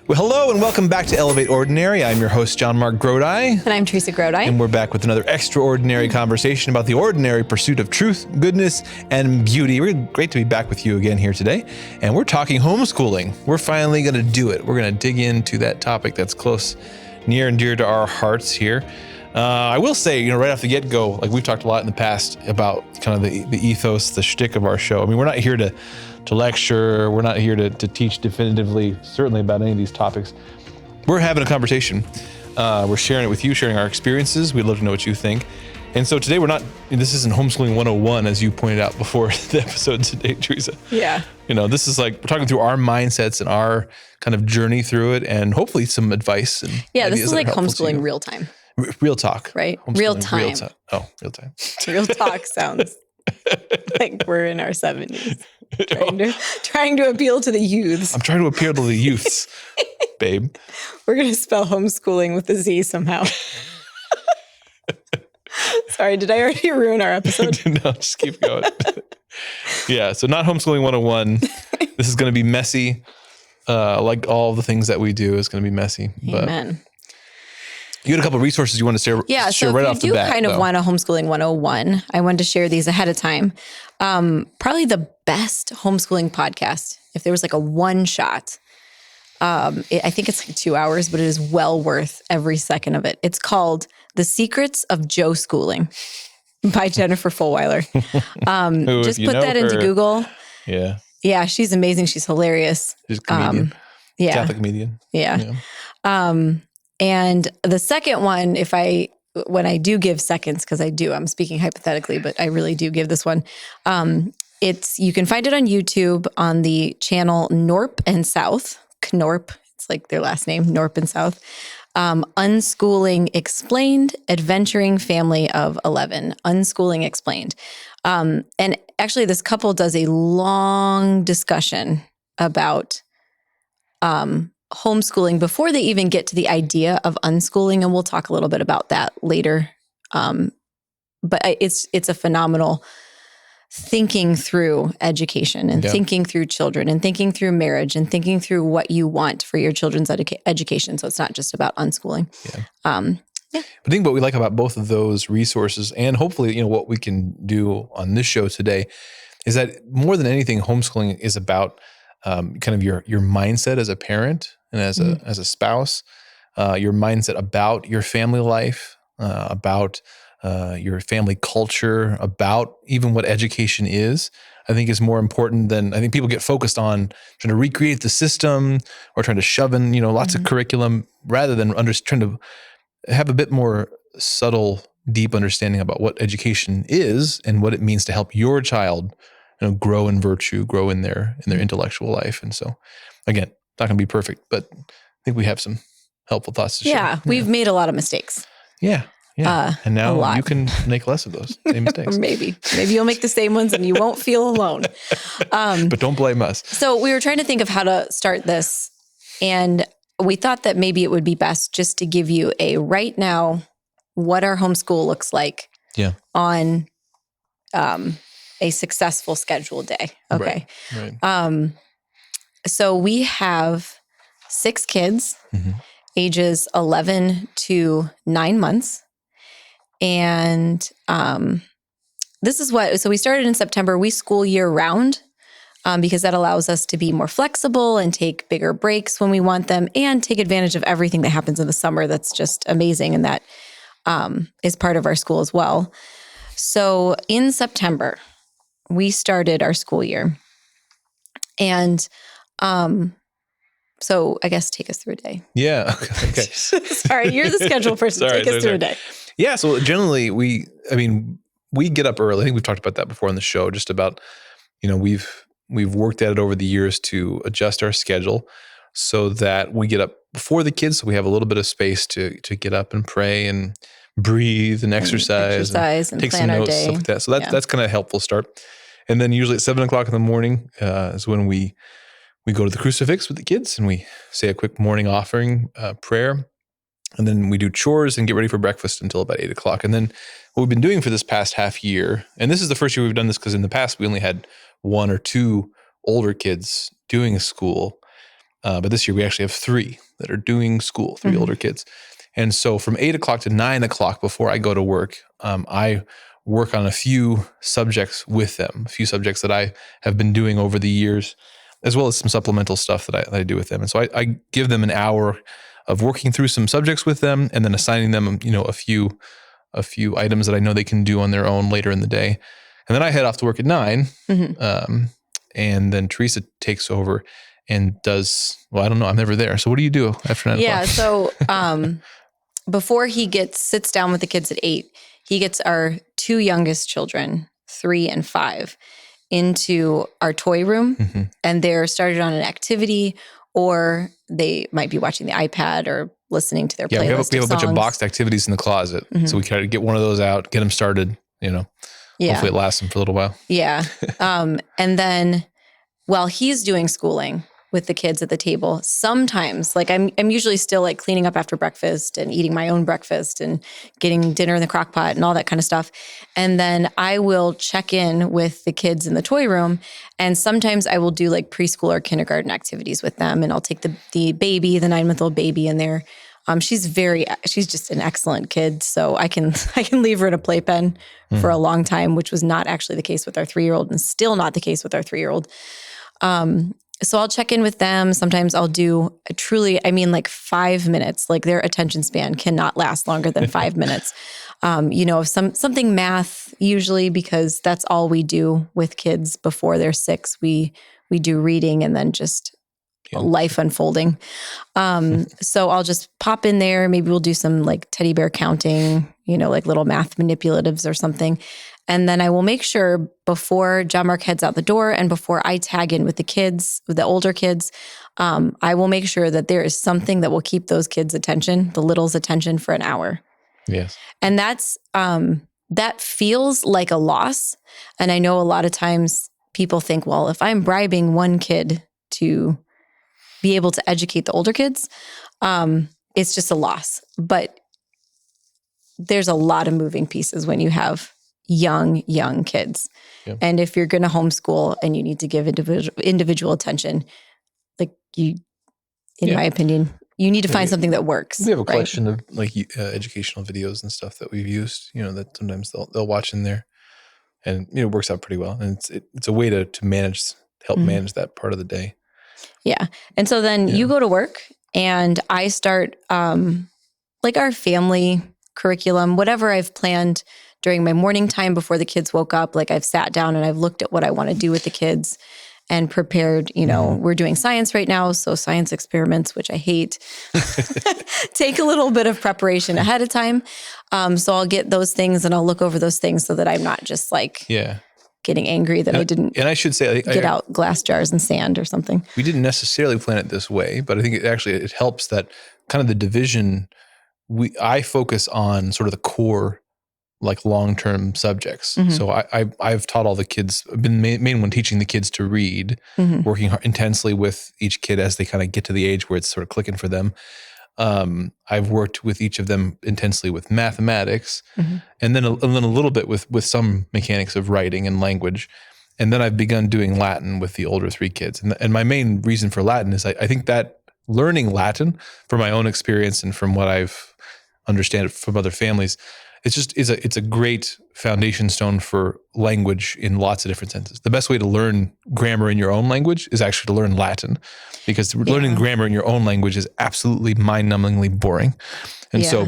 Well, hello and welcome back to Elevate Ordinary. I'm your host, JonMarc Grodi. And I'm Teresa Grodi. And we're back with another extraordinary conversation about the ordinary pursuit of truth, goodness, and beauty. We're great to be back with you again here today. And we're talking homeschooling. We're finally going to do it. We're going to dig into that topic that's close, near and dear to our hearts here. I will say, right off the get-go, like we've talked a lot in the past about kind of the ethos, the shtick of our show. I mean, we're not here to lecture. We're not here to teach definitively, certainly about any of these topics. We're having a conversation. We're sharing it with you, sharing our experiences. We'd love to know what you think. And so today this isn't Homeschooling 101, as you pointed out before the episode today, Teresa. Yeah. This is like, we're talking through our mindsets and our kind of journey through it and hopefully some advice. And this is like homeschooling real time. Real talk. Right? Real time. Real time. Real talk sounds like we're in our 70s. Trying to appeal to the youths. I'm trying to appeal to the youths, babe. We're going to spell homeschooling with a Z somehow. Sorry, did I already ruin our episode? No, just keep going. Yeah, so not Homeschooling 101. This is going to be messy. Like all the things that we do is going to be messy. Amen. But you had a couple of resources you want to share, so right off the bat. If you do kind of want a Homeschooling 101, I wanted to share these ahead of time. Probably the best homeschooling podcast, if there was like a one shot, I think it's like 2 hours, but it is well worth every second of it. It's called The Secrets of Joe Schooling by Jennifer Fulwiler. Just put that into Google. Yeah. Yeah, she's amazing. She's hilarious. She's a comedian. Catholic comedian. Yeah. And the second one, when I do give seconds, because I'm speaking hypothetically, but I really do give this one. You can find it on YouTube on the channel Norp and South. Knorp, it's like their last name, Norp and South. Unschooling Explained, Adventuring Family of 11. Unschooling Explained. And actually this couple does a long discussion about homeschooling before they even get to the idea of unschooling, and we'll talk a little bit about that later. But it's a phenomenal thinking through education and thinking through children and thinking through marriage and thinking through what you want for your children's education. So it's not just about unschooling. I think what we like about both of those resources, and hopefully, what we can do on this show today, is that more than anything, homeschooling is about kind of your mindset as a parent and as a spouse, your mindset about your family life, about your family culture, about even what education is. I think is more important than, I think people get focused on trying to recreate the system or trying to shove in, lots of curriculum rather than trying to have a bit more subtle, deep understanding about what education is and what it means to help your child grow in virtue, grow in their intellectual life. And so, again, not going to be perfect, but I think we have some helpful thoughts to share. Yeah, we've made a lot of mistakes. Yeah. And now you can make less of those same mistakes. Maybe you'll make the same ones and you won't feel alone. But don't blame us. So we were trying to think of how to start this, and we thought that maybe it would be best just to give you a right now what our homeschool looks like on a successful scheduled day. Okay. Right. So we have 6 kids, ages 11 to 9 months. And this is so we started in September. We school year round because that allows us to be more flexible and take bigger breaks when we want them and take advantage of everything that happens in the summer. That's just amazing. And that is part of our school as well. So in September, we started our school year. And so I guess take us through a day. Yeah. Okay. Sorry, you're the schedule person. Take us through a day. Yeah. So generally we get up early. I think we've talked about that before on the show, just about, we've worked at it over the years to adjust our schedule so that we get up before the kids. So we have a little bit of space to get up and pray and breathe and exercise and take some notes, stuff like that. So that's kind of a helpful start. And then usually at 7:00 in the morning is when we go to the crucifix with the kids and we say a quick morning offering prayer. And then we do chores and get ready for breakfast until about 8:00. And then what we've been doing for this past half year, and this is the first year we've done this because in the past we only had 1 or 2 older kids doing school. But this year we actually have 3 that are doing school, 3 older kids. And so from 8 o'clock to 9 o'clock before I go to work, I work on a few subjects with them, a few subjects that I have been doing over the years, as well as some supplemental stuff that I do with them. And so I give them an hour of working through some subjects with them and then assigning them, a few items that I know they can do on their own later in the day. And then I head off to work at 9. And then Teresa takes over and does, I don't know, I'm never there. So what do you do after 9 o'clock? Yeah. So before he sits down with the kids at 8, he gets our 2 youngest children, 3 and 5, into our toy room, and they're started on an activity, or they might be watching the iPad or listening to their playlist. We have a bunch of boxed activities in the closet. So we try to get one of those out, get them started, hopefully it lasts them for a little while. Yeah. And then while he's doing schooling with the kids at the table, sometimes I'm usually still cleaning up after breakfast and eating my own breakfast and getting dinner in the crock pot and all that kind of stuff. And then I will check in with the kids in the toy room. And sometimes I will do preschool or kindergarten activities with them. And I'll take the baby, the 9-month-old baby in there. She's just an excellent kid. So I can leave her in a playpen for a long time, which was not actually the case with our 3-year-old and still not the case with our 3-year-old. So I'll check in with them. Sometimes I'll do 5 minutes. Their attention span cannot last longer than 5 minutes. Something math usually, because that's all we do with kids before they're 6. We do reading and then just life unfolding. So I'll just pop in there. Maybe we'll do some teddy bear counting, little math manipulatives or something. And then I will make sure before JonMarc heads out the door and before I tag in with the kids, with the older kids, I will make sure that there is something that will keep those kids' attention, the littles' attention, for an hour. Yes. And that feels like a loss. And I know a lot of times people think, well, if I'm bribing one kid to be able to educate the older kids, it's just a loss. But there's a lot of moving pieces when you have young kids. Yep. And if you're going to homeschool and you need to give individual attention, my opinion, you need to find something that works. We have a collection of educational videos and stuff that we've used, that sometimes they'll watch in there, and it works out pretty well. And it's a way to help manage that part of the day. Yeah. And so then you go to work and I start our family curriculum, whatever I've planned during my morning time before the kids woke up. I've sat down and I've looked at what I want to do with the kids and prepared, we're doing science right now. So science experiments, which I hate, take a little bit of preparation ahead of time. So I'll get those things and I'll look over those things so that I'm not just getting angry that I didn't. And I should say, get out glass jars and sand or something. We didn't necessarily plan it this way, but I think it helps that kind of the division. I focus on sort of the core, long-term subjects. So I've taught all the kids. I've been the main one teaching the kids to read, working intensely with each kid as they kind of get to the age where it's sort of clicking for them. I've worked with each of them intensely with mathematics, and then a little bit with some mechanics of writing and language. And then I've begun doing Latin with the older 3 kids. And my main reason for Latin is I think that learning Latin, from my own experience and from what I've understand from other families, it's a great foundation stone for language in lots of different senses. The best way to learn grammar in your own language is actually to learn Latin, because learning grammar in your own language is absolutely mind-numbingly boring. And so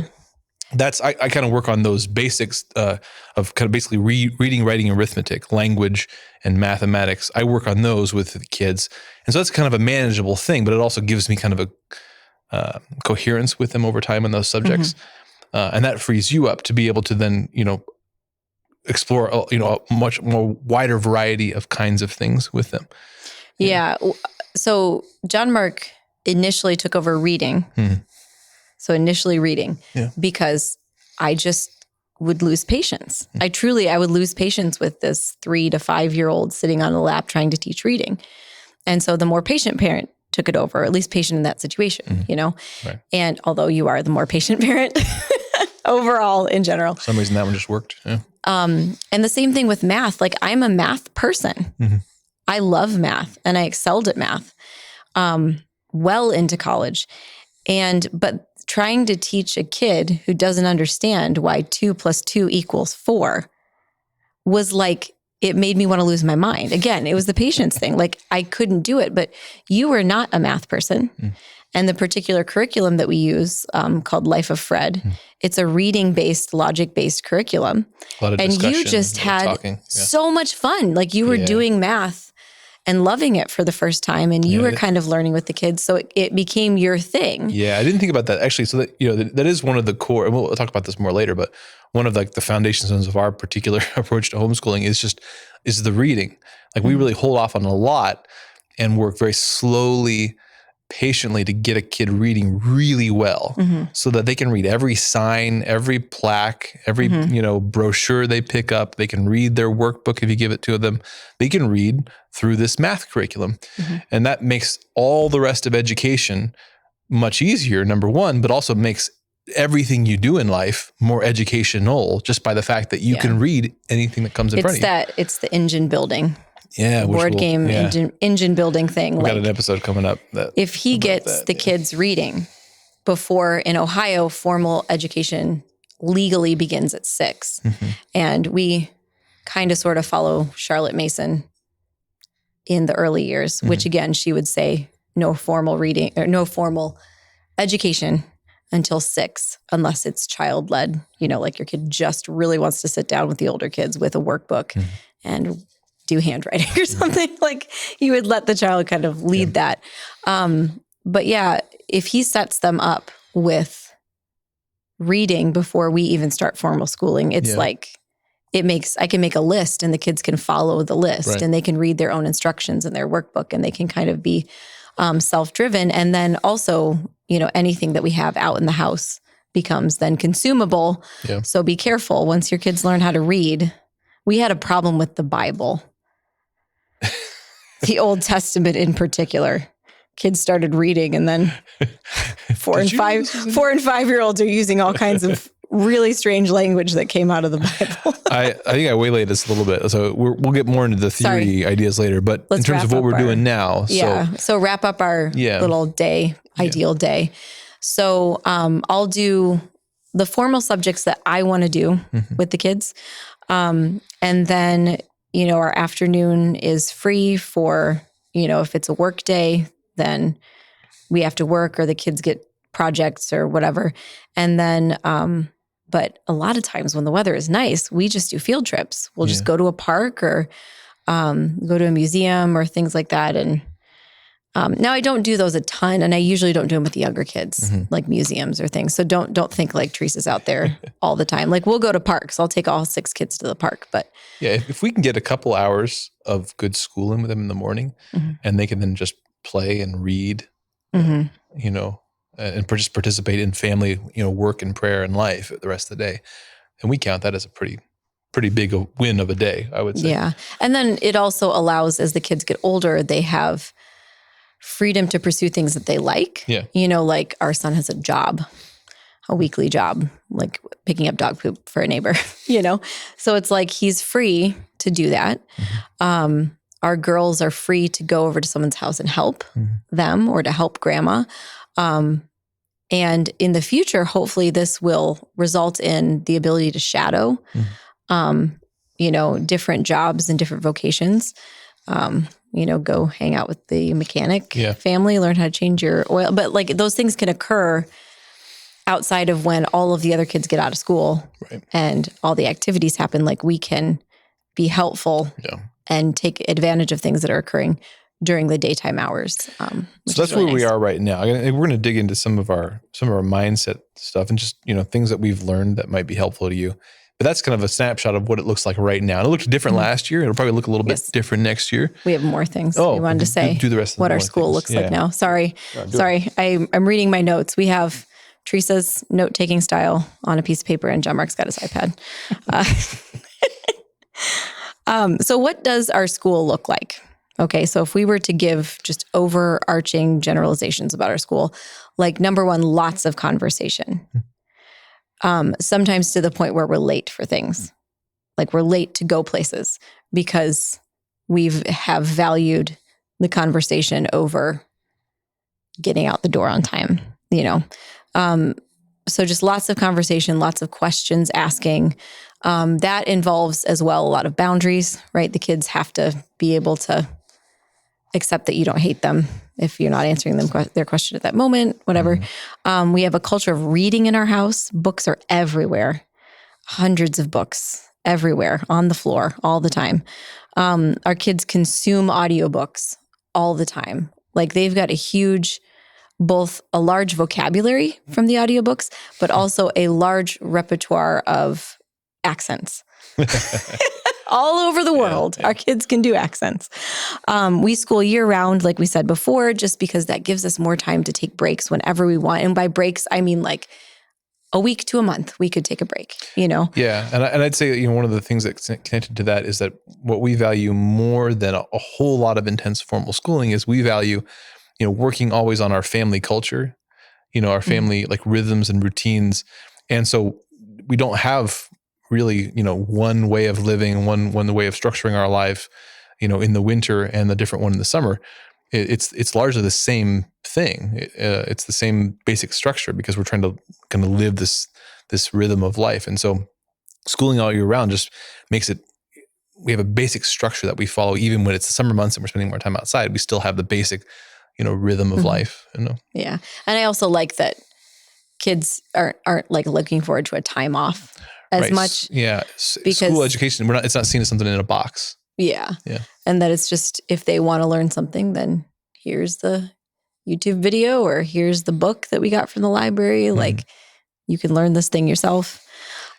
I kind of work on those basics of kind of basically reading, writing, arithmetic, language, and mathematics. I work on those with the kids. And so that's kind of a manageable thing, but it also gives me kind of a coherence with them over time in those subjects. And that frees you up to be able to then, explore, a much more wider variety of kinds of things with them. Yeah. So JonMarc initially took over reading. So initially reading, because I just would lose patience. I would lose patience with this 3 to 5-year-old sitting on a lap trying to teach reading. And so the more patient parent took it over, or at least patient in that situation, Right. And although you are the more patient parent overall in general. For some reason that one just worked. Yeah. And the same thing with math. I'm a math person. I love math and I excelled at math. well into college. But trying to teach a kid who doesn't understand why 2 + 2 = 4 was like, it made me want to lose my mind. Again, it was the patience thing. Like, I couldn't do it, but you were not a math person. And the particular curriculum that we use, called Life of Fred, it's a reading-based, logic-based curriculum. A lot of and discussion, you just had so much fun. Like, you were doing math and loving it for the first time, and you were kind of learning with the kids. So it became your thing. Yeah, I didn't think about that actually. So that is one of the core, and we'll talk about this more later, but one of like the foundation stones of our particular approach to homeschooling is the reading. Like, we really hold off on a lot and work very slowly, patiently to get a kid reading really well, so that they can read every sign, every plaque, every brochure they pick up. They can read their workbook if you give it to them. They can read through this math curriculum. And that makes all the rest of education much easier, number one, but also makes everything you do in life more educational, just by the fact that you can read anything that comes in front of you. It's the engine building. Yeah. Board game engine building thing. We got an episode coming up. If he gets the kids reading before, in Ohio, formal education legally begins at 6. And we kind of sort of follow Charlotte Mason in the early years, which again, she would say no formal reading or no formal education until 6, unless it's child-led, like your kid just really wants to sit down with the older kids with a workbook and do handwriting or something. Like, you would let the child kind of lead that. But yeah, if he sets them up with reading before we even start formal schooling, it's like, I can make a list and the kids can follow the list and they can read their own instructions in their workbook, and they can kind of be self-driven. And then also, anything that we have out in the house becomes then consumable. Yeah. So be careful once your kids learn how to read. We had a problem with the Bible, the Old Testament in particular. Kids started reading, and then 4 and 5-year-olds are using all kinds of really strange language that came out of the Bible. I think I waylaid this a little bit. So we'll get more into the theory ideas later, but in terms of what we're doing now. So wrap up our little ideal day. So I'll do the formal subjects that I want to do with the kids. And then, our afternoon is free for, if it's a work day, then we have to work or the kids get projects or whatever. And then, but a lot of times when the weather is nice, we just do field trips. We'll just go to a park or go to a museum or things like that. And now I don't do those a ton, and I usually don't do them with the younger kids, like museums or things. So don't think like Teresa's out there all the time. Like, we'll go to parks. I'll take all 6 kids to the park. But yeah, if we can get a couple hours of good schooling with them in the morning, and they can then just play and read, and just participate in family, work and prayer and life the rest of the day, and we count that as a pretty big a win of a day, I would say. Yeah, and then it also allows, as the kids get older, they have freedom to pursue things that they like. Yeah. Like our son has a job, a weekly job, like picking up dog poop for a neighbor, So it's like he's free to do that. Our girls are free to go over to someone's house and help them or to help grandma. And in the future, hopefully this will result in the ability to shadow, different jobs and different vocations. Go hang out with the mechanic family, learn how to change your oil. But like, those things can occur outside of when all of the other kids get out of school and all the activities happen. Like, we can be helpful and take advantage of things that are occurring during the daytime hours. So that's really where we are right now. We're going to dig into some of our mindset stuff and just, things that we've learned that might be helpful to you. But that's kind of a snapshot of what it looks like right now. And it looked different last year. It'll probably look a little bit different next year. We have more things we wanted to say. Do the rest of what our school looks like now. Sorry. I'm reading my notes. We have Teresa's note-taking style on a piece of paper, and JonMarc's got his iPad. So what does our school look like? Okay, so if we were to give just overarching generalizations about our school, like, number one, lots of conversation. Sometimes to the point where we're late for things. Like, we're late to go places because have valued the conversation over getting out the door on time, so just lots of conversation, lots of questions asking. That involves as well a lot of boundaries, right? The kids have to be able to accept that you don't hate them if you're not answering their question at that moment, whatever. We have a culture of reading in our house. Books are everywhere. Hundreds of books everywhere on the floor all the time. Our kids consume audiobooks all the time. Like they've got both a large vocabulary from the audiobooks, but also a large repertoire of accents. All over the world, our kids can do accents. We school year round, like we said before, just because that gives us more time to take breaks whenever we want. And by breaks, I mean like a week to a month, we could take a break, Yeah. And I'd say, one of the things that's connected to that is that what we value more than a whole lot of intense formal schooling is we value, working always on our family culture, our family like rhythms and routines. And so we don't have really, one way of living, one way of structuring our life, in the winter and the different one in the summer. It's largely the same thing. It's the same basic structure because we're trying to kind of live this rhythm of life. And so schooling all year round just makes it, we have a basic structure that we follow, even when it's the summer months and we're spending more time outside, we still have the basic, rhythm of life. Yeah. And I also like that kids aren't like looking forward to a time off as much. Yeah. Because school education, it's not seen as something in a box. Yeah. Yeah. And that it's just, if they want to learn something, then here's the YouTube video or here's the book that we got from the library. Like you can learn this thing yourself.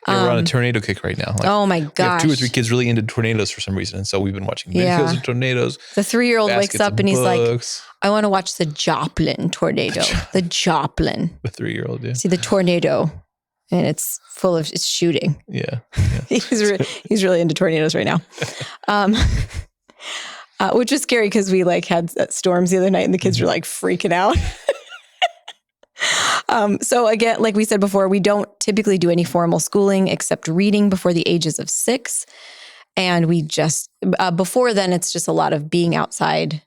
Yeah, we're on a tornado kick right now. Oh my gosh. We have 2 or 3 kids really into tornadoes for some reason. And so we've been watching videos of tornadoes. The 3-year-old wakes up and he's like, I want to watch the Joplin tornado. The Joplin. The 3-year-old, yeah. See the tornado and it's shooting. Yeah. He's really into tornadoes right now. Which is scary because we like had storms the other night and the kids were like freaking out. So again, like we said before, we don't typically do any formal schooling except reading before the ages of 6. And we just, before then, it's just a lot of being outside,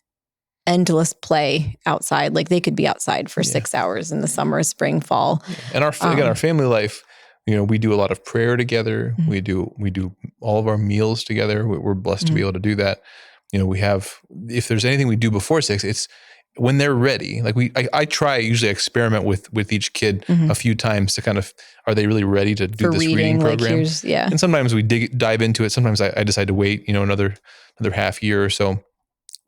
endless play outside. Like they could be outside for 6 hours in the summer, spring, fall. And our family life, we do a lot of prayer together. We do all of our meals together. We're blessed to be able to do that. We have, if there's anything we do before 6, it's when they're ready. Like I usually experiment with each kid a few times to kind of, are they really ready to do this reading program? And sometimes we dive into it. Sometimes I decide to wait, another half year or so.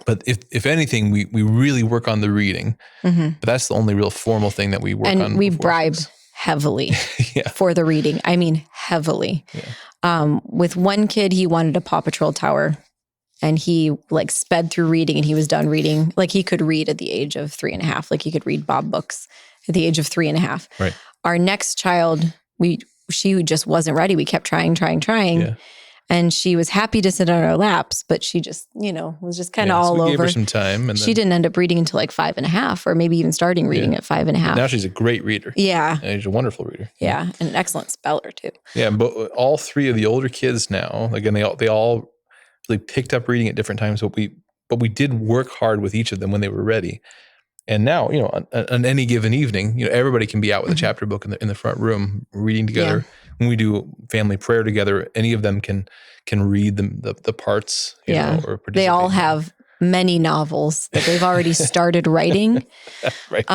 But if anything, we really work on the reading. But that's the only real formal thing that we work on. And we bribe heavily for the reading. I mean, heavily. Yeah. With one kid, he wanted a Paw Patrol tower. And he like sped through reading and he was done reading. Like he could read at the age of 3.5. Like he could read Bob books at the age of 3.5. Right. Our next child, she just wasn't ready. We kept trying. Yeah. And she was happy to sit on our laps, but she just, was just kind of all over. We gave her some time. And she didn't end up reading until like 5.5 or maybe even starting reading at 5.5. Now she's a great reader. Yeah. And she's a wonderful reader. Yeah. And an excellent speller too. Yeah. But all 3 of the older kids now, again, they all really picked up reading at different times, but we did work hard with each of them when they were ready. And now, on any given evening, everybody can be out with a chapter book in the front room reading together. Yeah. When we do family prayer together, any of them can read the parts. Or participate. They all have many novels that they've already started writing. Right.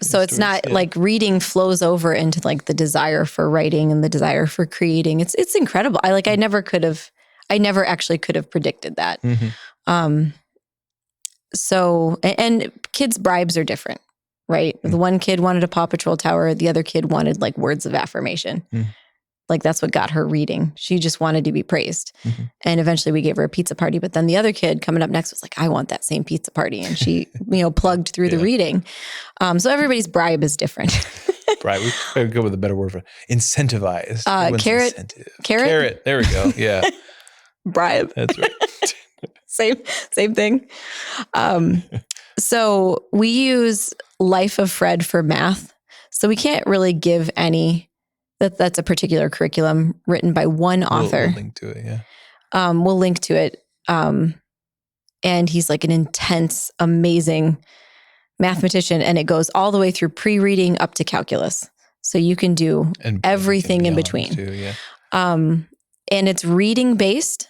So it's not like reading flows over into like the desire for writing and the desire for creating. It's incredible. I never actually could have predicted that. So, and kids' bribes are different, right? The one kid wanted a Paw Patrol tower. The other kid wanted like words of affirmation. Like that's what got her reading. She just wanted to be praised. And eventually we gave her a pizza party. But then the other kid coming up next was like, I want that same pizza party. And she, plugged through the reading. So everybody's bribe is different. Bribe. We go with a better word for incentivized. Carrot. There we go. Yeah. Bribe. That's right. Same thing. So we use Life of Fred for math. So we can't really give any, that's a particular curriculum written by one author. We'll link to it, yeah. We'll link to it. And he's like an intense, amazing mathematician, and it goes all the way through pre-reading up to calculus. So you can do everything in between. Too, yeah. And it's reading based,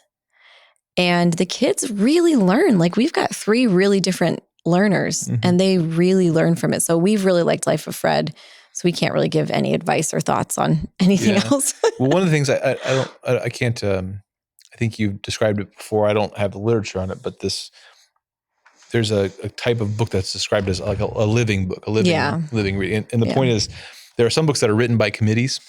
and the kids really learn. Like, we've got 3 really different learners, and they really learn from it. So we've really liked Life of Fred. So we can't really give any advice or thoughts on anything else. Well, one of the things I can't, I think you've described it before. I don't have the literature on it, but there's a type of book that's described as like a living book, living reading. And the point is, there are some books that are written by committees,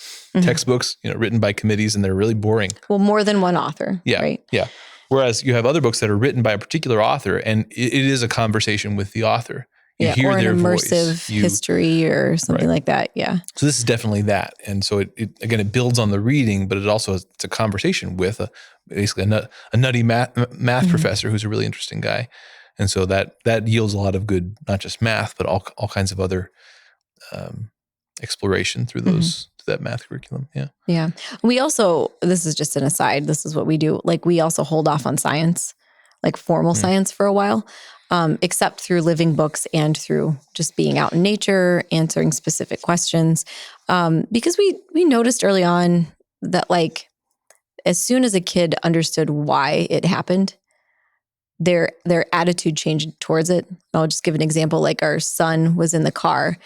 textbooks, written by committees, and they're really boring. Well, more than one author. Yeah. Right? Yeah. Whereas you have other books that are written by a particular author, and it is a conversation with the author. You hear or an their immersive voice. history or something like that. Yeah. So this is definitely that. And so it builds on the reading, but it's a conversation with basically a nutty math professor who's a really interesting guy. And so that yields a lot of good, not just math, but all kinds of other exploration through that math curriculum. Yeah. Yeah. We also, this is just an aside, this is what we do. Like, we also hold off on science, like formal science, for a while, except through living books and through just being out in nature, answering specific questions. Because we noticed early on that, like, as soon as a kid understood why it happened, their attitude changed towards it. I'll just give an example. Like, our son was in the car,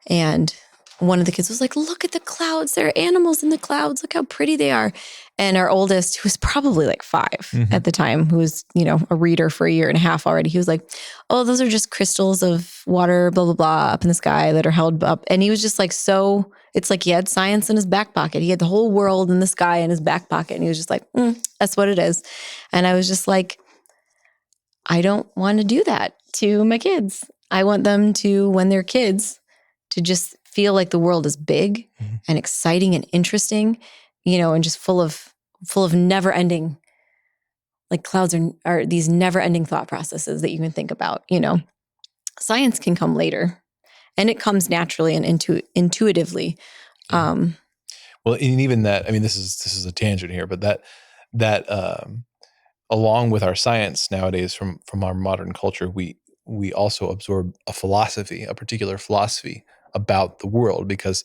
and one of the kids was like, "Look at the clouds. There are animals in the clouds. Look how pretty they are." And our oldest, who was probably like 5 at the time, who was, a reader for 1.5 years already, he was like, "Oh, those are just crystals of water, blah, blah, blah, up in the sky that are held up." And he was just like, it's like he had science in his back pocket. He had the whole world in the sky in his back pocket. And he was just like, "That's what it is." And I was just like, I don't want to do that to my kids. I want them to, when they're kids, to just feel like the world is big and exciting and interesting, and just full of never ending, like, clouds are these never ending thought processes that you can think about. Science can come later, and it comes naturally and intuitively. Well, and even that, I mean, this is a tangent here, but that along with our science nowadays from our modern culture, we also absorb a particular philosophy about the world, because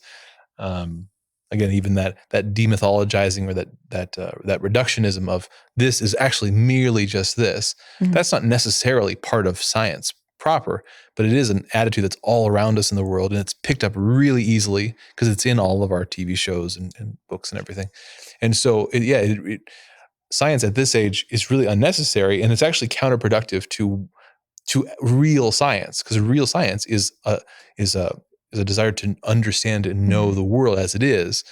again, even that demythologizing, or that reductionism of this is actually merely just this, that's not necessarily part of science proper, but it is an attitude that's all around us in the world, and it's picked up really easily because it's in all of our TV shows and books and everything. And so science at this age is really unnecessary, and it's actually counterproductive to real science, because real science is a desire to understand and know the world as it is.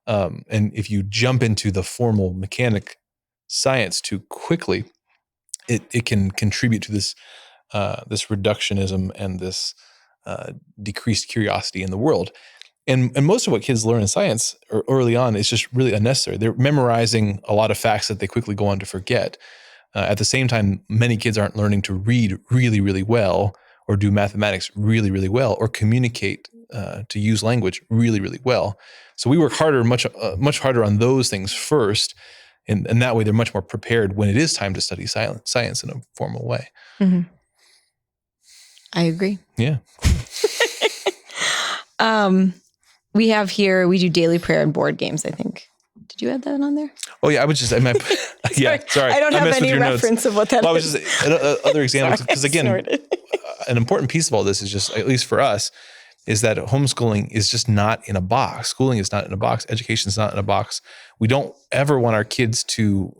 And if you jump into the formal mechanic science too quickly, it can contribute to this reductionism and this decreased curiosity in the world. And most of what kids learn in science early on is just really unnecessary. They're memorizing a lot of facts that they quickly go on to forget. At the same time, many kids aren't learning to read really, really well, or do mathematics really, really well, or communicate, to use language really, really well. So we work harder, much harder on those things first. And that way they're much more prepared when it is time to study science in a formal way. I agree. Yeah. We have here, we do daily prayer and board games, I think. Did you add that on there? Oh yeah, sorry. I don't have any reference of what that is. I was just other examples, because again, an important piece of all this is just, at least for us, is that homeschooling is just not in a box. Schooling is not in a box. Education is not in a box. We don't ever want our kids to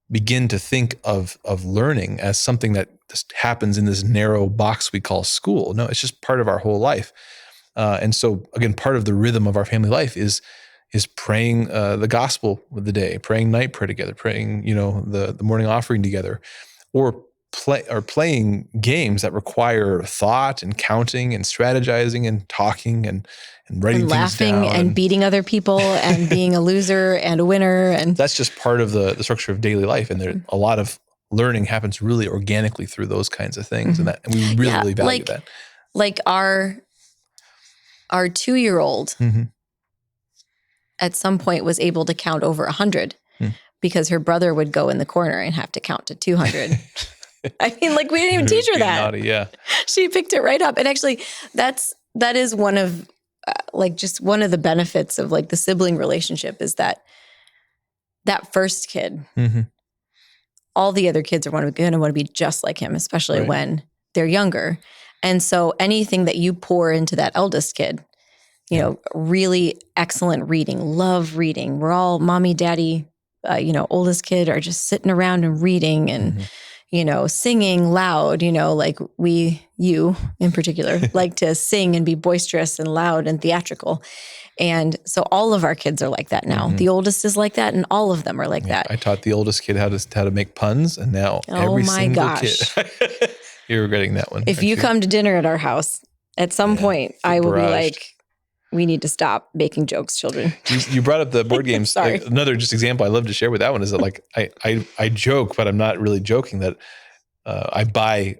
begin to think of learning as something that just happens in this narrow box we call school. No, it's just part of our whole life. And so again, part of the rhythm of our family life is praying the gospel of the day, praying night prayer together, praying the morning offering together, or playing games that require thought and counting and strategizing and talking and writing and things down, laughing and beating other people and being a loser and a winner. And that's just part of the structure of daily life. And there a lot of learning happens really organically through those kinds of things, and we really value that. Like our 2-year-old at some point was able to count over 100 because her brother would go in the corner and have to count to 200. I mean, like we didn't even teach her that. Naughty, yeah. She picked it right up. And actually that is one of just one of the benefits of like the sibling relationship is that first kid, all the other kids are going to want to be just like him, especially when they're younger. And so anything that you pour into that eldest kid, you know, really excellent reading, love reading. We're all mommy, daddy, oldest kid are just sitting around and reading and, you know, singing loud, you know, like you in particular, like to sing and be boisterous and loud and theatrical. And so all of our kids are like that now. The oldest is like that, and all of them are like that. I taught the oldest kid how to make puns, and now every single kid. You're regretting that one. If you come to dinner at our house, at some point, I will be like, we need to stop making jokes, children. You brought up the board games. Sorry. Another just example I love to share with that one is that like I joke, but I'm not really joking that I buy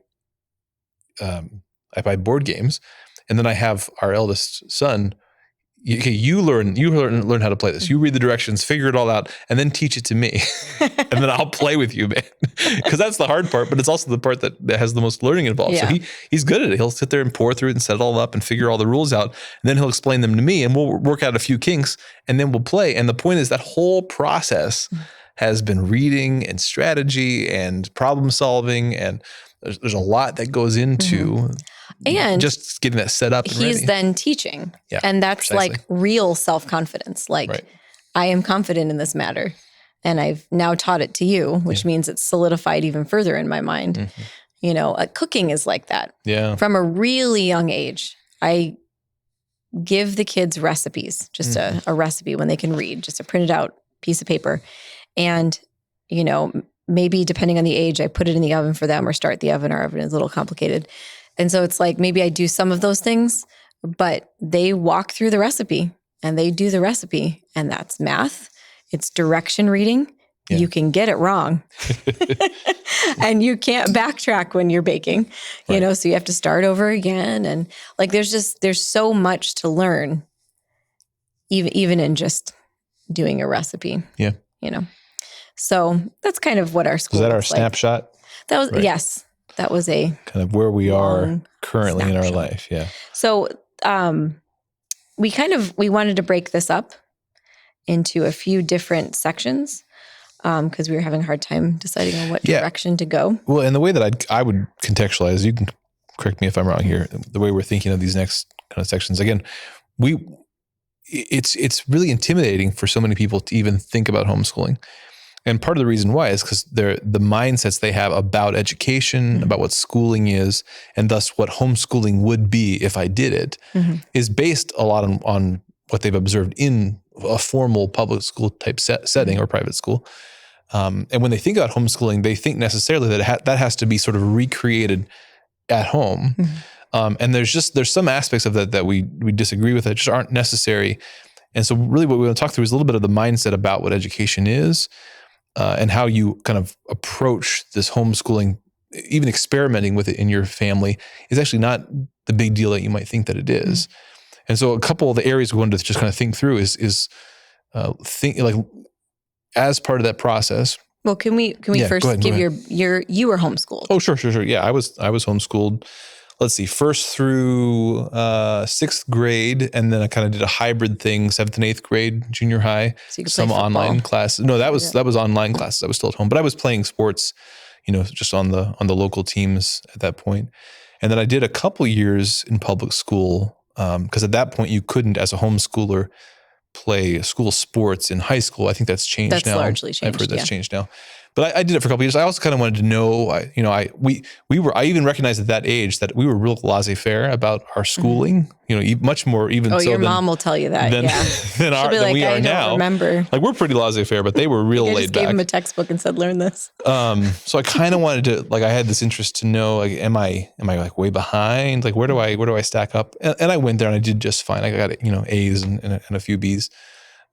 board games, and then I have our eldest son. You learn how to play this. You read the directions, figure it all out, and then teach it to me, and then I'll play with you, man. Because that's the hard part, but it's also the part that has the most learning involved. Yeah. So he's good at it. He'll sit there and pour through it and set it all up and figure all the rules out, and then he'll explain them to me, and we'll work out a few kinks, and then we'll play. And the point is that whole process has been reading and strategy and problem solving, and there's a lot that goes into. And just getting that set up and he's ready. Then teaching. Yeah, and that's precisely. like real self-confidence. Like I am confident in this matter, and I've now taught it to you, which means it's solidified even further in my mind. You know, cooking is like that. Yeah. From a really young age, I give the kids recipes, just a recipe when they can read, just a printed out piece of paper. And, you know, maybe depending on the age, I put it in the oven for them or start the oven. Our oven is a little complicated. And so it's like maybe I do some of those things, but they walk through the recipe and they do the recipe, and that's math. It's direction reading. Yeah. You can get it wrong and you can't backtrack when you're baking, you know, so you have to start over again. And like, there's so much to learn even in just doing a recipe. Yeah. You know, so that's kind of what our school was. That our like. Snapshot? That was, yes. That was a kind of where we are currently snapshot. In our life. Yeah. So we wanted to break this up into a few different sections because we were having a hard time deciding on what direction to go. Well, and the way that I would contextualize, you can correct me if I'm wrong here, the way we're thinking of these next kind of sections. Again, it's really intimidating for so many people to even think about homeschooling. And part of the reason why is because the mindsets they have about education, about what schooling is, and thus what homeschooling would be if I did it, is based a lot on what they've observed in a formal public school type setting or private school. And when they think about homeschooling, they think necessarily that that has to be sort of recreated at home. And there's some aspects of that we disagree with that just aren't necessary. And so really what we want to talk through is a little bit of the mindset about what education is. And how you kind of approach this homeschooling, even experimenting with it in your family, is actually not the big deal that you might think that it is. And so a couple of the areas we wanted to just kind of think through is think like as part of that process. Well, can we first give you were homeschooled? Oh, sure. Yeah, I was homeschooled. Let's see, first through 6th grade, and then I kind of did a hybrid thing, 7th and 8th grade, junior high, so some online classes. No, that was online classes. I was still at home, but I was playing sports, you know, just on the local teams at that point. And then I did a couple years in public school because at that point you couldn't, as a homeschooler, play school sports in high school. I think that's changed now. That's largely changed. I've heard that's changed now. But I did it for a couple of years. I also kind of wanted to know, I even recognized at that age that we were real laissez-faire about our schooling, you know, much more even. Oh, so your mom will tell you that. Than we are now. Remember. Like we're pretty laissez-faire, but they were real laid just back. Gave them a textbook and said, learn this. So I kind of wanted to, like, I had this interest to know, like, am I like way behind? Like, where do I stack up? And I went there and I did just fine. I got, you know, A's and a few B's.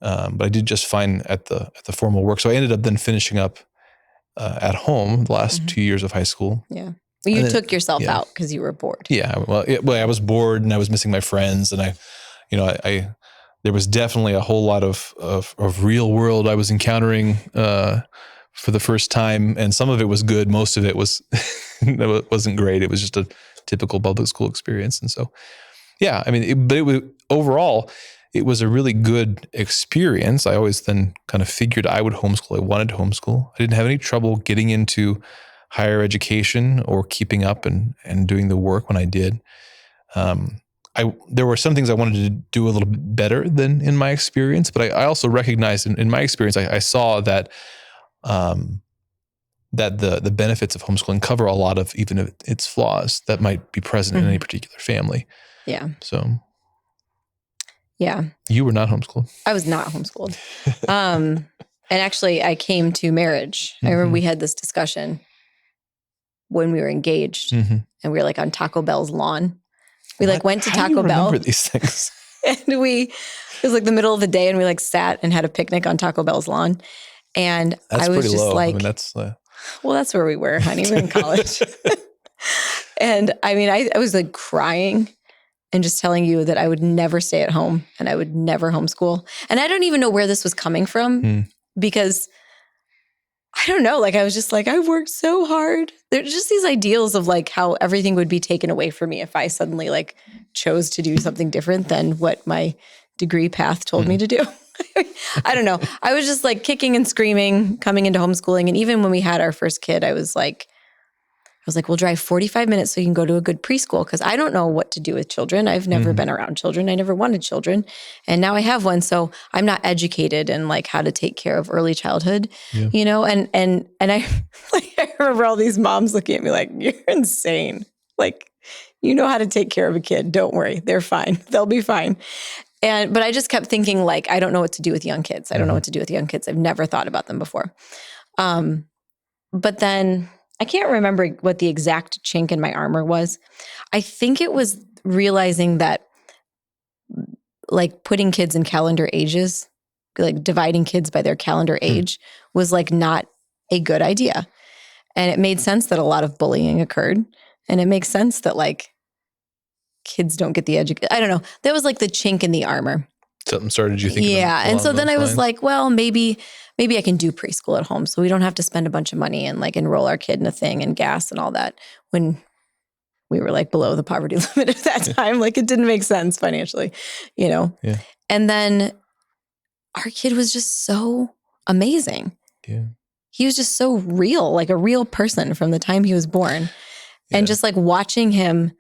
But I did just fine at the formal work. So I ended up then finishing up at home the last 2 years of high school. Yeah. Well, you took yourself out because you were bored. Yeah. Well, I was bored and I was missing my friends, and I there was definitely a whole lot of real world I was encountering for the first time, and some of it was good. Most of it was it wasn't great. It was just a typical public school experience. And so, yeah, I mean, but it was overall, it was a really good experience. I always then kind of figured I would homeschool. I wanted to homeschool. I didn't have any trouble getting into higher education or keeping up and doing the work when I did. There were some things I wanted to do a little bit better than in my experience, but I also recognized in my experience, I saw that that the benefits of homeschooling cover a lot of even its flaws that might be present in any particular family. Yeah. So. Yeah. You were not homeschooled. I was not homeschooled. And actually, I came to marriage. I remember we had this discussion when we were engaged, and we were like on Taco Bell's lawn. We like went to Taco Bell. Remember these things? And it was like the middle of the day, and we like sat and had a picnic on Taco Bell's lawn. And I was just like, I mean, well, that's where we were, honey. We were in college. And I mean, I was like crying and just telling you that I would never stay at home and I would never homeschool. And I don't even know where this was coming from because I don't know. Like, I was just like, I worked so hard. There's just these ideals of like how everything would be taken away from me if I suddenly like chose to do something different than what my degree path told me to do. I don't know. I was just like kicking and screaming coming into homeschooling. And even when we had our first kid, I was like, we'll drive 45 minutes so you can go to a good preschool because I don't know what to do with children. I've never been around children. I never wanted children. And now I have one. So I'm not educated in like how to take care of early childhood, you know? And I like, I remember all these moms looking at me like, you're insane. Like, you know how to take care of a kid. Don't worry. They're fine. They'll be fine. But I just kept thinking like, I don't know what to do with young kids. I don't know what to do with young kids. I've never thought about them before. But then I can't remember what the exact chink in my armor was. I think it was realizing that like putting kids in calendar ages, like dividing kids by their calendar age was like not a good idea. And it made sense that a lot of bullying occurred. And it makes sense that like kids don't get the education. I don't know. That was like the chink in the armor. Something started you thinking. Yeah. And so then I was like, well, maybe I can do preschool at home so we don't have to spend a bunch of money and like enroll our kid in a thing and gas and all that when we were like below the poverty limit at that time. Like it didn't make sense financially, you know? Yeah. And then our kid was just so amazing. Yeah. He was just so real, like a real person from the time he was born. And just like watching him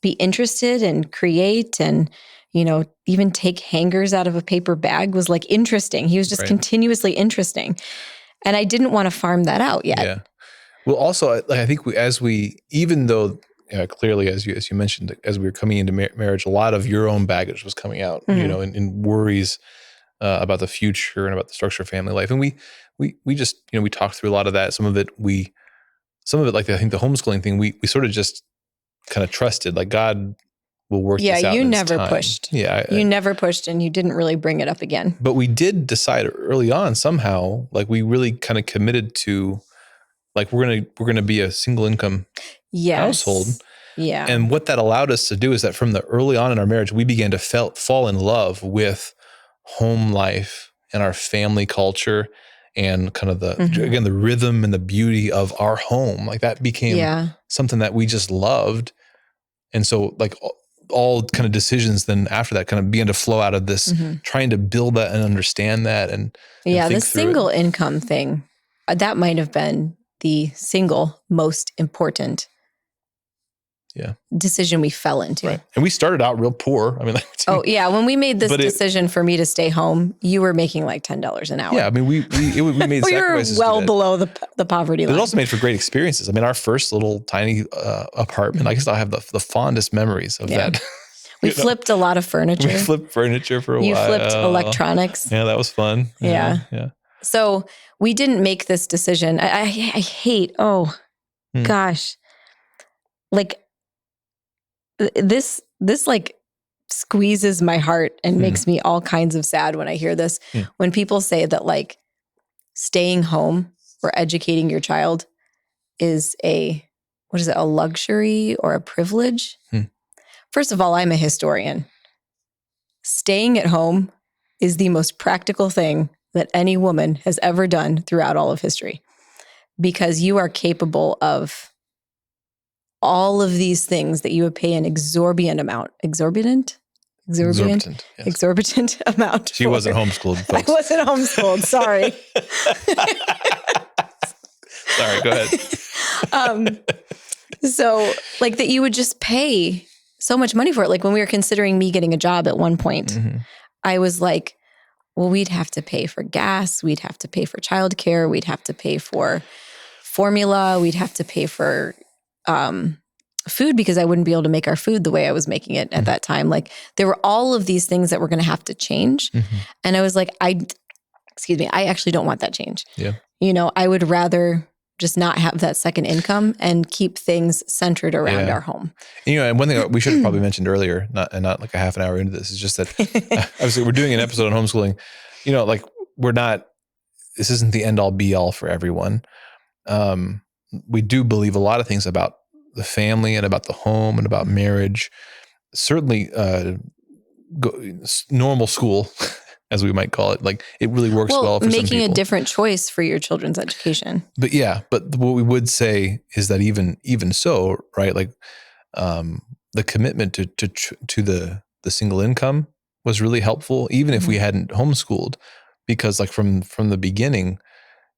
be interested and create and, you know, even take hangers out of a paper bag was like interesting. He was just continuously interesting. And I didn't want to farm that out yet. Yeah. Well, also, I think even though clearly, as you mentioned, as we were coming into marriage, a lot of your own baggage was coming out, you know, and worries about the future and about the structure of family life. And we just, you know, we talked through a lot of that. Some of it, like I think the homeschooling thing, we sort of just kind of trusted, like God will work this out. Yeah, you never pushed. Yeah. You never pushed and you didn't really bring it up again. But we did decide early on somehow, like we really kind of committed to, like we're gonna be a single income household. Yeah. And what that allowed us to do is that from the early on in our marriage, we began to fall in love with home life and our family culture and kind of again, the rhythm and the beauty of our home. Like that became something that we just loved. And so like all kind of decisions then after that kind of began to flow out of this, trying to build that and understand that. And the single income thing, that might have been the single most important decision we fell into. Right. And we started out real poor. I mean, when we made this decision for me to stay home, you were making like $10 an hour. Yeah, I mean, we made sacrifices. We were well below the poverty line. But it also made for great experiences. I mean, our first little tiny apartment, I guess I have the fondest memories of that. We flipped a lot of furniture. We flipped furniture for a while. You flipped electronics. Yeah, that was fun. Yeah. So we didn't make this decision. I hate, gosh, like this like squeezes my heart and makes me all kinds of sad when I hear this. When people say that like staying home or educating your child is a luxury or a privilege? First of all, I'm a historian. Staying at home is the most practical thing that any woman has ever done throughout all of history. because you are capable of all of these things that you would pay an exorbitant amount. Exorbitant amount. She wasn't homeschooled, folks. I wasn't homeschooled. Sorry. Sorry, go ahead. So like that you would just pay so much money for it. Like when we were considering me getting a job at one point, I was like, well, we'd have to pay for gas. We'd have to pay for childcare. We'd have to pay for formula. We'd have to pay for food because I wouldn't be able to make our food the way I was making it at that time. Like there were all of these things that were going to have to change. And I was like, I actually don't want that change. Yeah. You know, I would rather just not have that second income and keep things centered around our home. You know, and one thing we should have probably mentioned earlier, not like a half an hour into this, is just that obviously we're doing an episode on homeschooling. You know, like this isn't the end all be all for everyone. We do believe a lot of things about the family and about the home and about marriage. Certainly, normal school, as we might call it, like it really works well for some people. Making a different choice for your children's education. But what we would say is that even so, right? Like the commitment to the single income was really helpful, even if we hadn't homeschooled, because like from the beginning,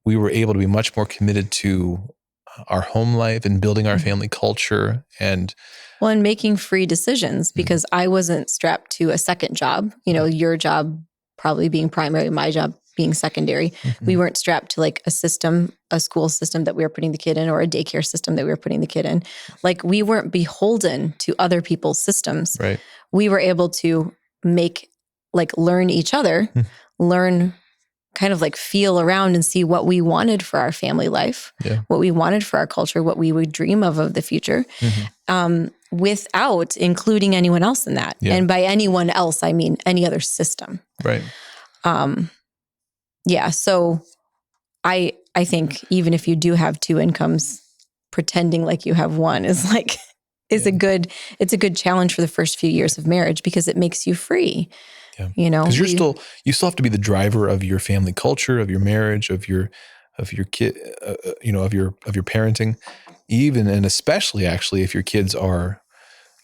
we were able to be much more committed to our home life and building our family culture and making free decisions, because I wasn't strapped to a second job, you know, your job probably being primary, my job being secondary. We weren't strapped to like a school system that we were putting the kid in, or a daycare system that we were putting the kid in. Like we weren't beholden to other people's systems. Right. We were able to learn each other, learn kind of like feel around and see what we wanted for our family life, what we wanted for our culture, what we would dream of the future, without including anyone else in that. And by anyone else, I mean any other system. Right. So I think even if you do have two incomes, pretending like you have one is a good challenge for the first few years of marriage, because it makes you free. Yeah. You know, because you still have to be the driver of your family culture, of your marriage, of your kid, of your parenting, even and especially actually if your kids are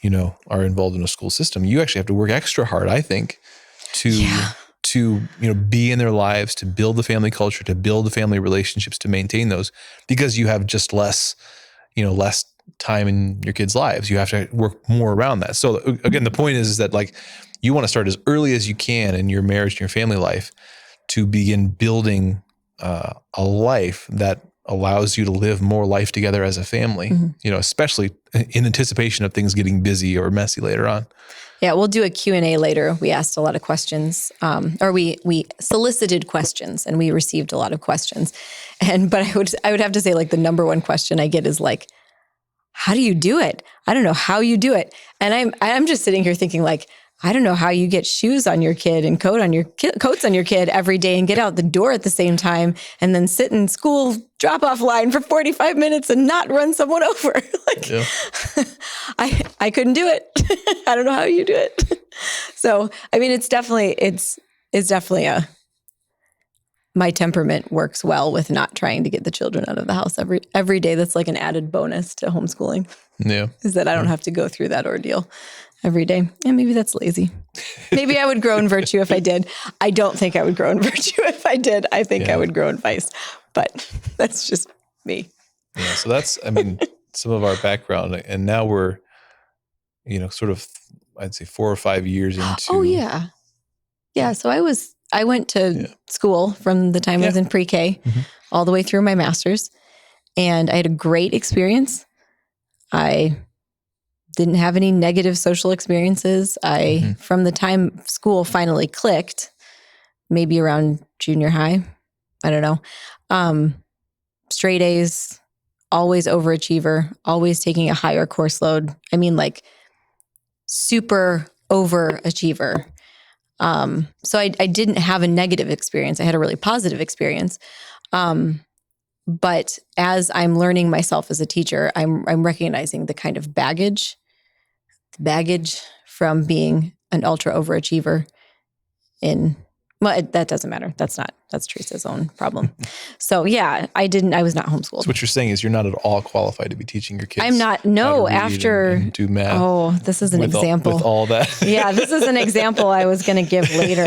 involved in a school system, you actually have to work extra hard, I think, to be in their lives, to build the family culture, to build the family relationships, to maintain those, because you have just less time in your kids' lives. You have to work more around that. So again, the point is that like you want to start as early as you can in your marriage and your family life to begin building a life that allows you to live more life together as a family, especially in anticipation of things getting busy or messy later on. Yeah, we'll do a Q&A later. We asked a lot of questions, or we solicited questions, and we received a lot of questions. But I would have to say, like, the number one question I get is like, how do you do it? I don't know how you do it. And I'm just sitting here thinking like, I don't know how you get shoes on your kid and coats on your kid every day and get out the door at the same time and then sit in school drop-off line for 45 minutes and not run someone over. I couldn't do it. I don't know how you do it. So, I mean, it's definitely my temperament works well with not trying to get the children out of the house every day. That's like an added bonus to homeschooling. Yeah. Is that I don't have to go through that ordeal every day. And maybe that's lazy. Maybe I would grow in virtue if I did. I don't think I would grow in virtue if I did. I think I would grow in vice. But that's just me. Yeah. So that's, I mean, some of our background. And now we're, sort of, I'd say 4 or 5 years into. Oh, yeah. Yeah. So I went to school from the time I was in pre-K all the way through my master's. And I had a great experience. I didn't have any negative social experiences. From the time school finally clicked, maybe around junior high, I don't know, straight A's, always overachiever, always taking a higher course load. I mean, like super overachiever. So I didn't have a negative experience. I had a really positive experience. But as I'm learning myself as a teacher, I'm recognizing the kind of baggage from being an ultra overachiever in Well, that doesn't matter. That's Teresa's own problem. So yeah, I was not homeschooled. So what you're saying is you're not at all qualified to be teaching your kids. I'm not. No, after and do math. Oh, this is an example. With all that. Yeah, this is an example I was going to give later.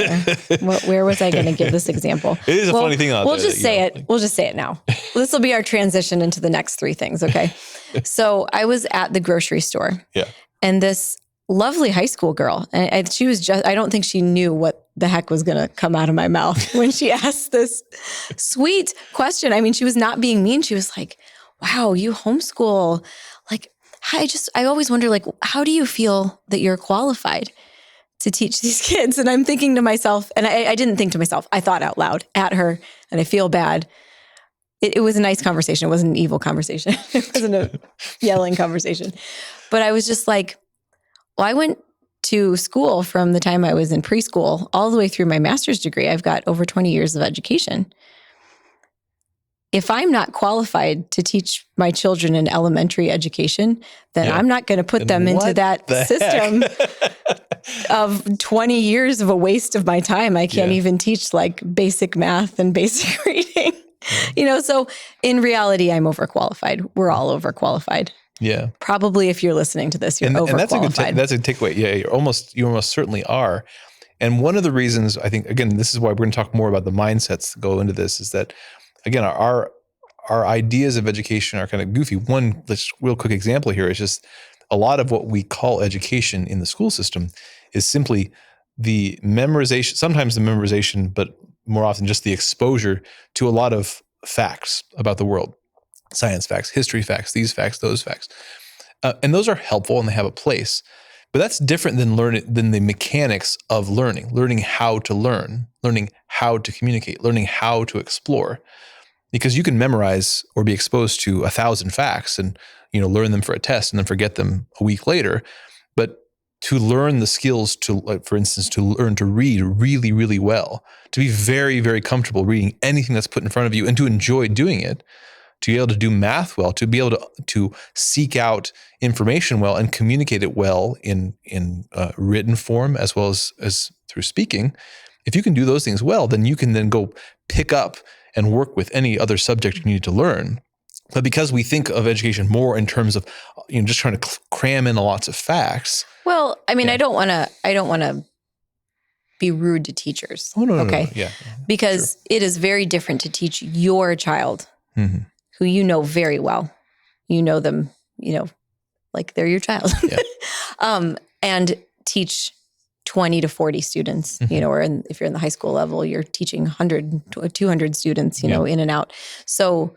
Where was I going to give this example? It is a funny thing. We'll just say it. We'll just say it now. This will be our transition into the next three things. Okay. So I was at the grocery store. Yeah. And this lovely high school girl, and she was I don't think she knew what the heck was going to come out of my mouth when she asked this sweet question. I mean, she was not being mean. She was like, wow, you homeschool. Like, I always wonder, like, how do you feel that you're qualified to teach these kids? And I'm thinking to myself, and I didn't think to myself, I thought out loud at her, and I feel bad. It was a nice conversation. It wasn't an evil conversation. It wasn't a yelling conversation. But I was just like, well, I went to school from the time I was in preschool all the way through my master's degree. I've got over 20 years of education. If I'm not qualified to teach my children an elementary education, then I'm not going to put them into that system of 20 years of a waste of my time. I can't even teach like basic math and basic reading. So in reality, I'm overqualified. We're all overqualified. Yeah. Probably if you're listening to this, you're overqualified. And that's a takeaway. Yeah, you almost certainly are. And one of the reasons, I think, again, this is why we're going to talk more about the mindsets that go into this, is that, again, our ideas of education are kind of goofy. One real quick example here is just a lot of what we call education in the school system is simply the memorization, sometimes the memorization, but more often just the exposure to a lot of facts about the world. Science facts, history facts, these facts, those facts. And those are helpful and they have a place. But that's different than the mechanics of learning how to learn, learning how to communicate, learning how to explore. Because you can memorize or be exposed to 1,000 facts and learn them for a test and then forget them a week later. But to learn the skills to, like, for instance, to learn to read really, really well, to be very, very comfortable reading anything that's put in front of you and to enjoy doing it, to be able to do math well, to be able to seek out information well and communicate it well in written form as well as through speaking. If you can do those things well, then you can then go pick up and work with any other subject you need to learn. But because we think of education more in terms of just trying to cram in lots of facts. Well, I mean, I don't want to be rude to teachers. Oh, no, okay? No. Yeah. Because it is very different to teach your child who you know very well. You know them, like they're your child. Yeah. And teach 20 to 40 students, or if you're in the high school level, you're teaching 100 to 200 students, in and out. So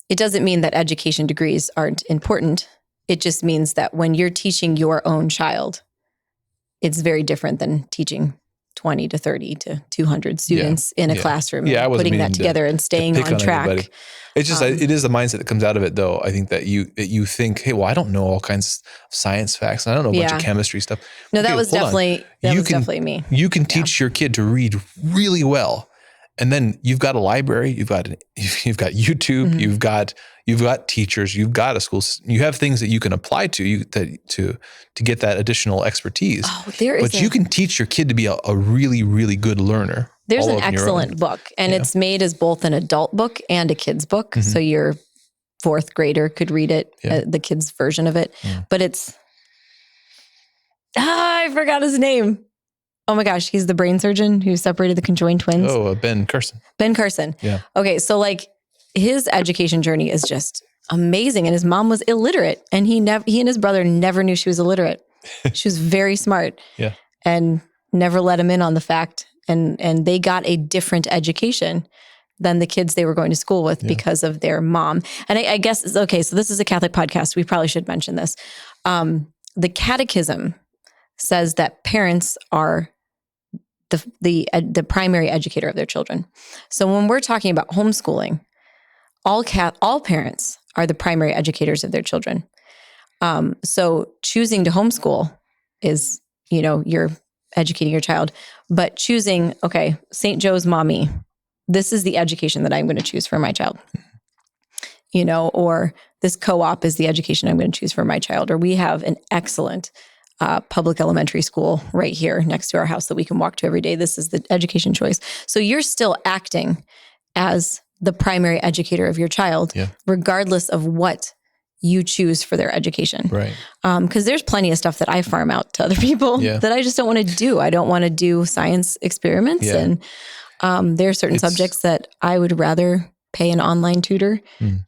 it doesn't mean that education degrees aren't important. It just means that when you're teaching your own child, it's very different than teaching 20 to 30 to 200 students in a classroom, and putting that together and staying on track. Anybody. It's just, it is the mindset that comes out of it, though. I think that you think, hey, well, I don't know all kinds of science facts. And I don't know a bunch of chemistry stuff. No, that was definitely me. You can teach your kid to read really well. And then you've got a library, you've got YouTube, you've got teachers, you've got a school, you have things that you can apply to get that additional expertise. Oh, but you can teach your kid to be a really, really good learner. There's an excellent book, and it's made as both an adult book and a kid's book. So your fourth grader could read it, the kid's version of it. But it's, I forgot his name. Oh my gosh, he's the brain surgeon who separated the conjoined twins. Oh, Ben Carson. Ben Carson. Yeah. Okay, so like his education journey is just amazing, and his mom was illiterate, and he and his brother never knew she was illiterate. She was very smart. Yeah. And never let him in on the fact. And they got a different education than the kids they were going to school with because of their mom. And I guess, okay, so this is a Catholic podcast. We probably should mention this. The Catechism says that parents are the primary educator of their children. So when we're talking about homeschooling, all parents are the primary educators of their children. So choosing to homeschool is, you're educating your child, but choosing, okay, St. Joe's mommy, this is the education that I'm going to choose for my child, or this co-op is the education I'm going to choose for my child, or we have an excellent public elementary school right here next to our house that we can walk to every day. This is the education choice. So you're still acting as the primary educator of your child, regardless of what you choose for their education. Right. Because there's plenty of stuff that I farm out to other people that I just don't want to do. I don't want to do science experiments. And there are certain subjects that I would rather pay an online tutor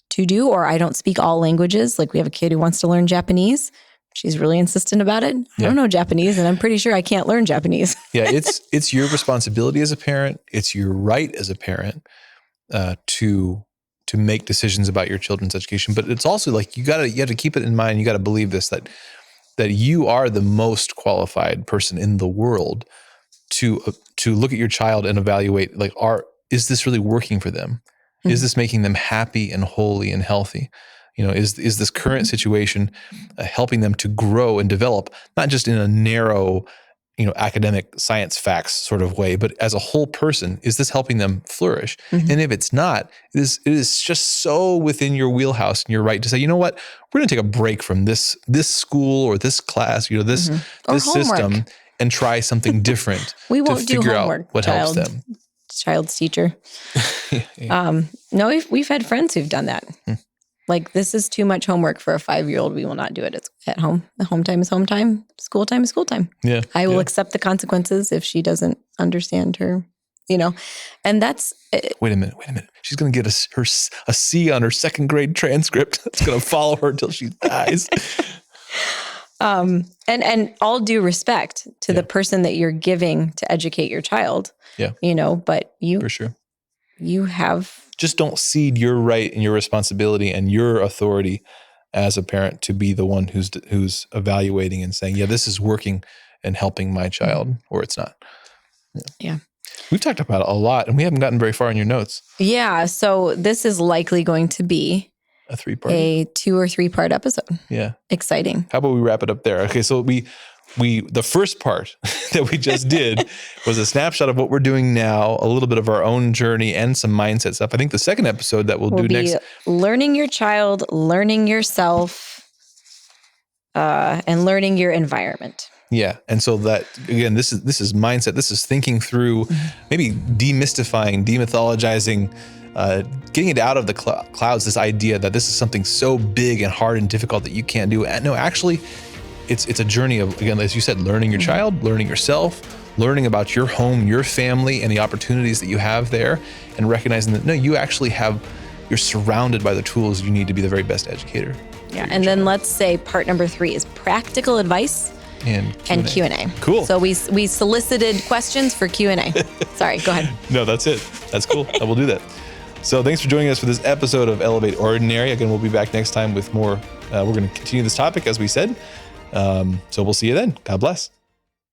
to do, or I don't speak all languages. Like we have a kid who wants to learn Japanese. She's really insistent about it. I don't know Japanese, and I'm pretty sure I can't learn Japanese. It's your responsibility as a parent. It's your right as a parent to make decisions about your children's education. But it's also like you have to keep it in mind. You got to believe this, that you are the most qualified person in the world to look at your child and evaluate, like, is this really working for them? Is this making them happy and holy and healthy? Is this current situation helping them to grow and develop, not just in a narrow, academic science facts sort of way, but as a whole person? Is this helping them flourish? And if it's not, it is just so within your wheelhouse and your right to say, you know what, we're going to take a break from this school or this class, this system, and try something different. We won't to do figure homework, out what helps them. Child's teacher. No, we've had friends who've done that. Like, this is too much homework for a 5-year-old. We will not do it. It's at home. Home time is home time. School time is school time. Yeah. I will accept the consequences if she doesn't understand her, and that's. Wait a minute. She's going to get a C on her second grade transcript. It's going to follow her until she dies. And all due respect to the person that you're giving to educate your child. Yeah. But for sure. You have. Just don't cede your right and your responsibility and your authority as a parent to be the one who's evaluating and saying, this is working and helping my child, or it's not. Yeah. We've talked about it a lot, and we haven't gotten very far in your notes. Yeah. So this is likely going to be a 3-part, a 2 or 3 part episode. Yeah. Exciting. How about we wrap it up there? Okay. So the first part that we just did was a snapshot of what we're doing now, a little bit of our own journey and some mindset stuff. I think the second episode that we'll do next, learning your child, learning yourself, and learning your environment. Yeah. And so that, again, this is mindset. This is thinking through, maybe demystifying, demythologizing, getting it out of the clouds, this idea that this is something so big and hard and difficult that you can't do. No, actually, it's a journey of, again, as you said, learning your child, learning yourself, learning about your home, your family, and the opportunities that you have there, and recognizing that, no, you're surrounded by the tools you need to be the very best educator. Yeah. And then let's say part number 3 is practical advice and Q&A. Cool. So we solicited questions for Q&A. Sorry, go ahead. No, that's it. That's cool. I will do that. So thanks for joining us for this episode of Elevate Ordinary. Again, we'll be back next time with more. We're going to continue this topic, as we said. So we'll see you then. God bless.